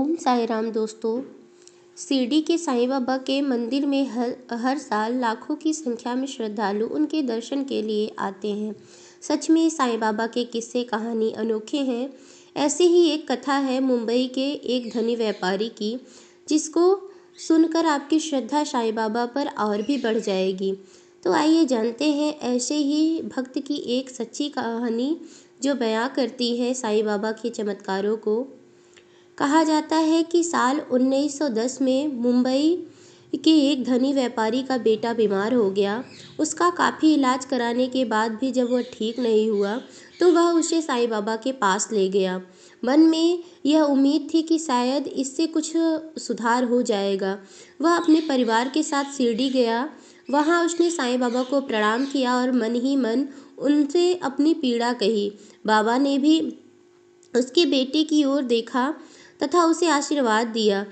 ओम साई राम दोस्तों। शिरडी के साईं बाबा के मंदिर में हर साल लाखों की संख्या में श्रद्धालु उनके दर्शन के लिए आते हैं। सच में साईं बाबा के किस्से कहानी अनोखे हैं। ऐसे ही एक कथा है मुंबई के एक धनी व्यापारी की, जिसको सुनकर आपकी श्रद्धा साईं बाबा पर और भी बढ़ जाएगी। तो आइए जानते हैं ऐसे ही भक्त की एक सच्ची कहानी जो बयां करती है साईं बाबा के चमत्कारों को। कहा जाता है कि साल 1910 में मुंबई के एक धनी व्यापारी का बेटा बीमार हो गया। उसका काफ़ी इलाज कराने के बाद भी जब वह ठीक नहीं हुआ तो वह उसे साईं बाबा के पास ले गया। मन में यह उम्मीद थी कि शायद इससे कुछ सुधार हो जाएगा। वह अपने परिवार के साथ शिरडी गया। वहाँ उसने साईं बाबा को प्रणाम किया और मन ही मन उनसे अपनी पीड़ा कही। बाबा ने भी उसके बेटे की ओर देखा तथा उसे आशीर्वाद दिया।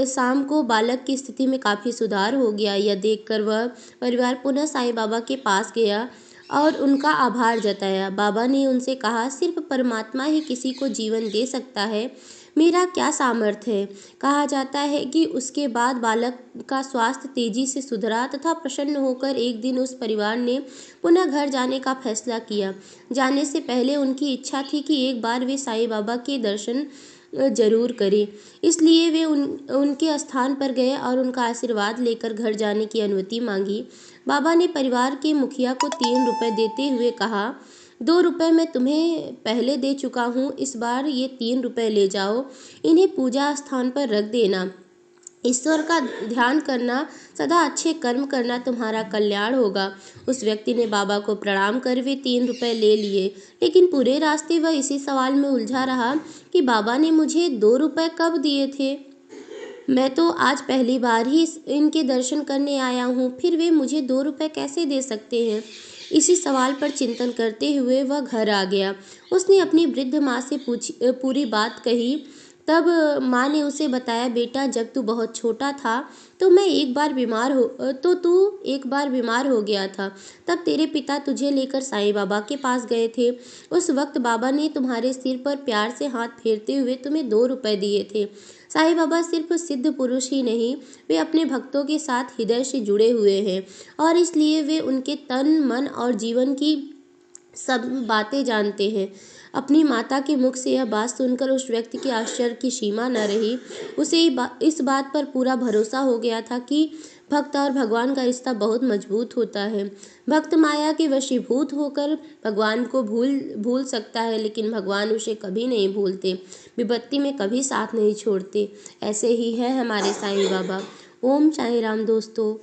शाम को बालक की स्थिति में काफ़ी सुधार हो गया। यह देखकर वह परिवार पुनः साईं बाबा के पास गया और उनका आभार जताया। बाबा ने उनसे कहा, सिर्फ परमात्मा ही किसी को जीवन दे सकता है, मेरा क्या सामर्थ्य है। कहा जाता है कि उसके बाद बालक का स्वास्थ्य तेजी से सुधरा तथा प्रसन्न होकर एक दिन उस परिवार ने पुनः घर जाने का फैसला किया। जाने से पहले उनकी इच्छा थी कि एक बार वे साईं बाबा के दर्शन जरूर करें। इसलिए वे उनके स्थान पर गए और उनका आशीर्वाद लेकर घर जाने की अनुमति मांगी। बाबा ने परिवार के मुखिया को 3 रुपए देते हुए कहा, 2 रुपए मैं तुम्हें पहले दे चुका हूँ, इस बार ये 3 रुपए ले जाओ, इन्हें पूजा स्थान पर रख देना। ईश्वर का ध्यान करना, सदा अच्छे कर्म करना, तुम्हारा कल्याण होगा। उस व्यक्ति ने बाबा को प्रणाम कर वे 3 रुपए ले लिए, लेकिन पूरे रास्ते वह इसी सवाल में उलझा रहा कि बाबा ने मुझे 2 रुपए कब दिए थे। मैं तो आज पहली बार ही इनके दर्शन करने आया हूँ, फिर वे मुझे 2 रुपए कैसे दे सकते हैं। इसी सवाल पर चिंतन करते हुए वह घर आ गया। उसने अपनी वृद्ध माँ से पूरी बात कही। तब माँ ने उसे बताया, बेटा जब तू बहुत छोटा था तो तू एक बार बीमार हो गया था। तब तेरे पिता तुझे लेकर साईं बाबा के पास गए थे। उस वक्त बाबा ने तुम्हारे सिर पर प्यार से हाथ फेरते हुए तुम्हें 2 रुपए दिए थे। साईं बाबा सिर्फ सिद्ध पुरुष ही नहीं, वे अपने भक्तों के साथ हृदय से जुड़े हुए हैं और इसलिए वे उनके तन, मन और जीवन की सब बातें जानते हैं। अपनी माता के मुख से यह बात सुनकर उस व्यक्ति के आश्चर्य की सीमा न रही। उसे इस बात पर पूरा भरोसा हो गया था कि भक्त और भगवान का रिश्ता बहुत मजबूत होता है। भक्त माया के वशीभूत होकर भगवान को भूल सकता है, लेकिन भगवान उसे कभी नहीं भूलते, विपत्ति में कभी साथ नहीं छोड़ते। ऐसे ही है हमारे साईं बाबा। ओम साईं राम दोस्तों।